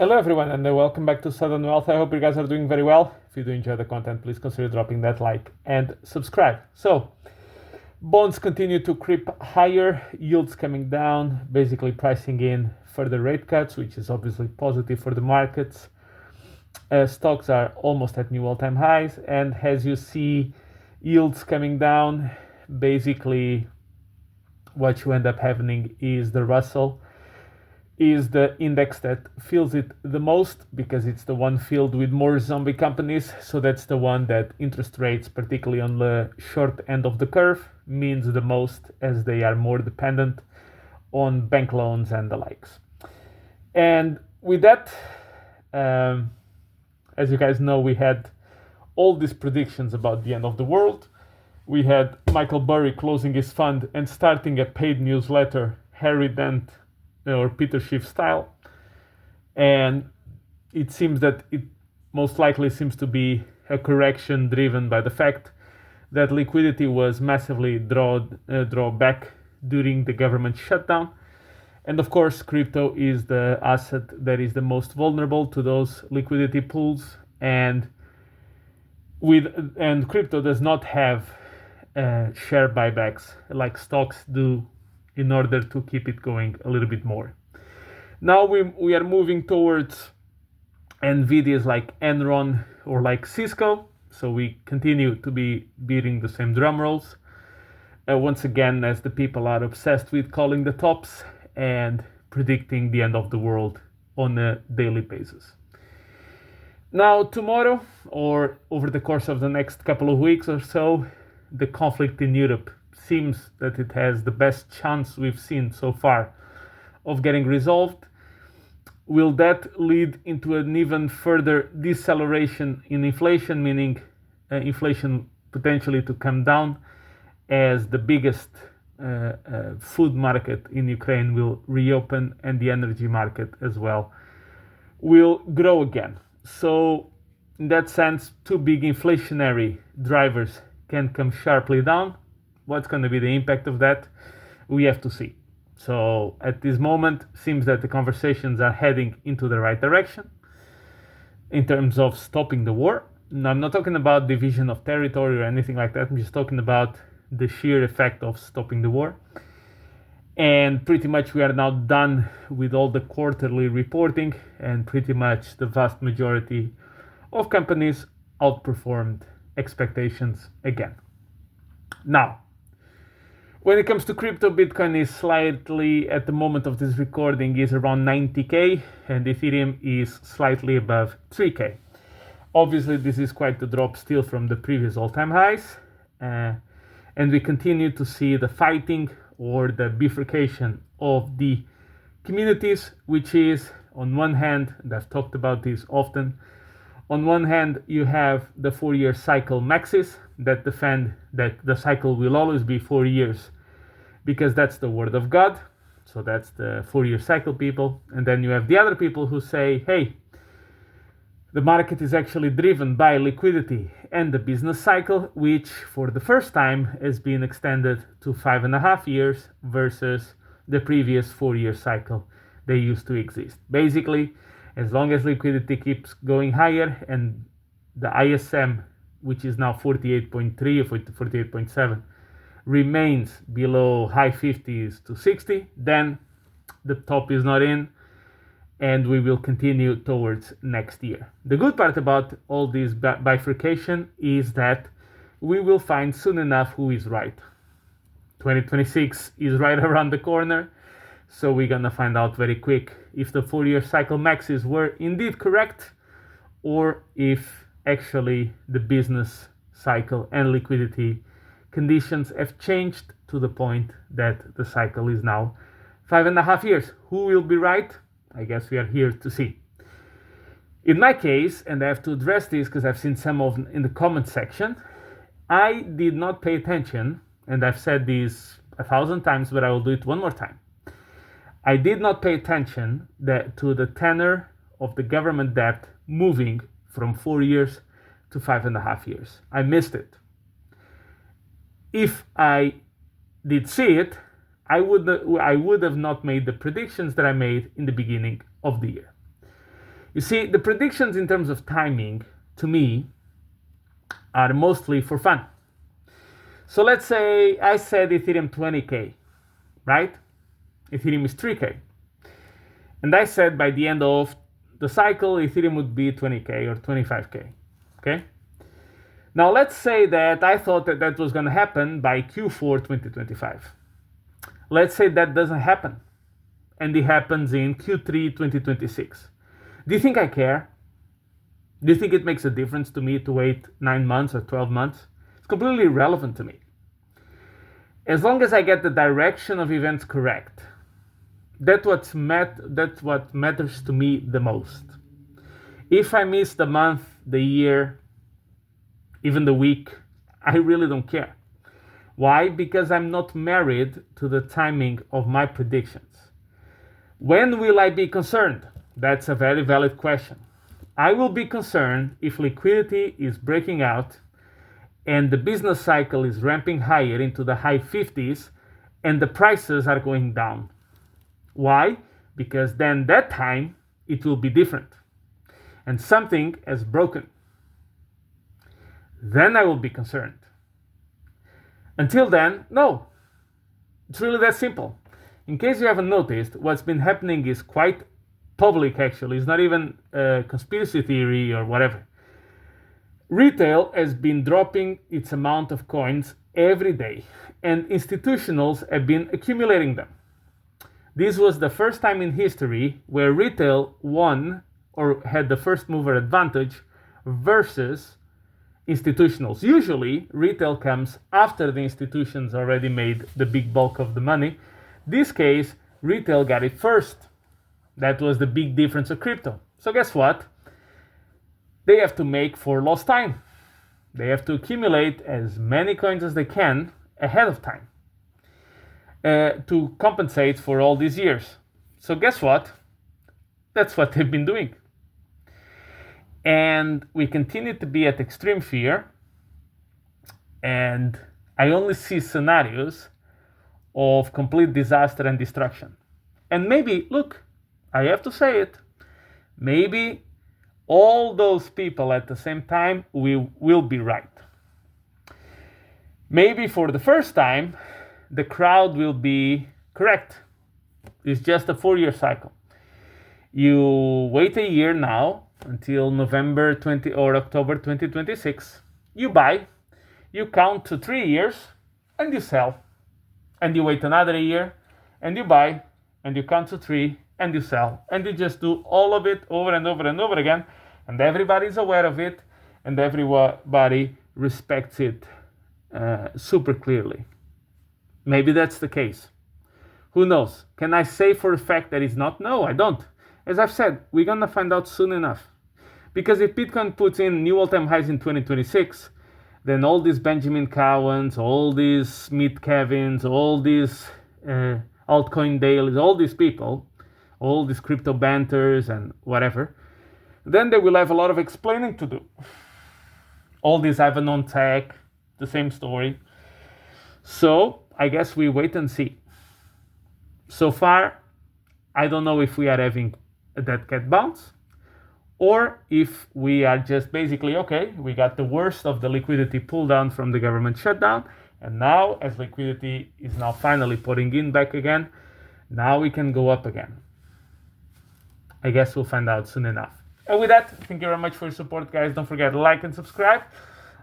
Hello everyone and welcome back to SHUTDOWN Wealth. I hope you guys are doing very well. If you do enjoy the content, please consider dropping that like and subscribe. So, bonds continue to creep higher, yields coming down, basically pricing in further rate cuts, which is obviously positive for the markets. Stocks are almost at new all-time highs, and as you see yields coming down, basically what you end up having is the Russell is the index that feels it the most because it's the one filled with more zombie companies. So that's the one that interest rates, particularly on the short end of the curve, means the most, as they are more dependent on bank loans and the likes. And with that, as you guys know, we had all these predictions about the end of the world. We had Michael Burry closing his fund and starting a paid newsletter, Harry Dent or Peter Schiff style, and it seems that it most likely seems to be a correction driven by the fact that liquidity was massively drawn back during the government shutdown, and of course crypto is the asset that is the most vulnerable to those liquidity pools, and crypto does not have share buybacks like stocks do in order to keep it going a little bit more. Now we are moving towards NVIDIAs like Enron or like Cisco, so we continue to be beating the same drum rolls. Once again, as the people are obsessed with calling the tops and predicting the end of the world on a daily basis. Now tomorrow, or over the course of the next couple of weeks or so, the conflict in Europe seems that it has the best chance we've seen so far of getting resolved. Will that lead into an even further deceleration in inflation, meaning inflation potentially to come down as the biggest food market in Ukraine will reopen and the energy market as well will grow again? So in that sense, two big inflationary drivers can come sharply down. What's going to be the impact of that? We have to see. So at this moment, seems that the conversations are heading into the right direction in terms of stopping the war. Now, I'm not talking about division of territory or anything like that. I'm just talking about the sheer effect of stopping the war. And pretty much we are now done with all the quarterly reporting, and pretty much the vast majority of companies outperformed expectations again. Now, when it comes to crypto, Bitcoin is slightly, at the moment of this recording, is around 90k, and Ethereum is slightly above 3k. Obviously, this is quite the drop still from the previous all-time highs, and we continue to see the fighting or the bifurcation of the communities, which is, on one hand, and I've talked about this often, on one hand, you have the 4-year cycle maxis that defend that the cycle will always be 4 years because that's the word of God. So that's the 4-year cycle people. And then you have the other people who say, hey, the market is actually driven by liquidity and the business cycle, which for the first time has been extended to 5.5 years versus the previous 4-year cycle they used to exist. Basically, as long as liquidity keeps going higher and the ISM, which is now 48.3 or 48.7, remains below high 50s to 60, then the top is not in, and we will continue towards next year. The good part about all this bifurcation is that we will find soon enough who is right. 2026 is right around the corner, so we're gonna find out very quick if the 4-year cycle maxes were indeed correct, or if actually the business cycle and liquidity conditions have changed to the point that the cycle is now 5.5 years. Who will be right? I guess we are here to see. In my case, and I have to address this because I've seen some of in the comment section, I did not pay attention, and I've said this 1,000 times, but I will do it one more time. I did not pay attention to the tenor of the government debt moving from 4 years to 5.5 years. I missed it. If I did see it, I would have not made the predictions that I made in the beginning of the year. You see, the predictions in terms of timing, to me, are mostly for fun. So let's say I said Ethereum 20K, right? Ethereum is 3K. And I said by the end of the cycle, Ethereum would be 20K or 25K, okay? Now let's say that I thought that that was gonna happen by Q4 2025. Let's say that doesn't happen, and it happens in Q3 2026. Do you think I care? Do you think it makes a difference to me to wait 9 months or 12 months? It's completely irrelevant to me. As long as I get the direction of events correct, that's what matters to me the most. If I miss the month, the year, even the week, I really don't care. Why? Because I'm not married to the timing of my predictions. When will I be concerned? That's a very valid question. I will be concerned if liquidity is breaking out and the business cycle is ramping higher into the high 50s and the prices are going down. Why? Because then that time it will be different and something has broken. Then I will be concerned. Until then, no. It's really that simple. In case you haven't noticed, what's been happening is quite public actually. It's not even a conspiracy theory or whatever. Retail has been dropping its amount of coins every day, and institutionals have been accumulating them. This was the first time in history where retail won or had the first mover advantage versus institutionals. Usually, retail comes after the institutions already made the big bulk of the money. This case, retail got it first. That was the big difference of crypto. So guess what? They have to make for lost time. They have to accumulate as many coins as they can ahead of time to compensate for all these years. So guess what? That's what they've been doing. And we continue to be at extreme fear. And I only see scenarios of complete disaster and destruction. And maybe, look, I have to say it, maybe all those people at the same time will be right. Maybe for the first time, the crowd will be correct. It's just a 4-year cycle. You wait a year now until November 20 or October 2026. You buy, you count to 3 years, and you sell. And you wait another year, and you buy, and you count to 3, and you sell. And you just do all of it over and over and over again, and everybody's aware of it, and everybody respects it super clearly. Maybe that's the case. Who knows? Can I say for a fact that it's not? No, I don't. As I've said, we're going to find out soon enough. Because if Bitcoin puts in new all-time highs in 2026, then all these Benjamin Cowans, all these Smith Kevins, all these altcoin dailies, all these people, all these crypto banters and whatever, then they will have a lot of explaining to do. All these Avanon tech, the same story. So I guess we wait and see. So far, I don't know if we are having a dead cat bounce or if we are just basically, okay, we got the worst of the liquidity pull down from the government shutdown. And now, as liquidity is now finally putting in back again, now we can go up again. I guess we'll find out soon enough. And with that, thank you very much for your support, guys. Don't forget to like and subscribe.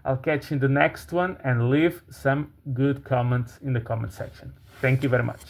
I'll catch you in the next one, and leave some good comments in the comment section. Thank you very much.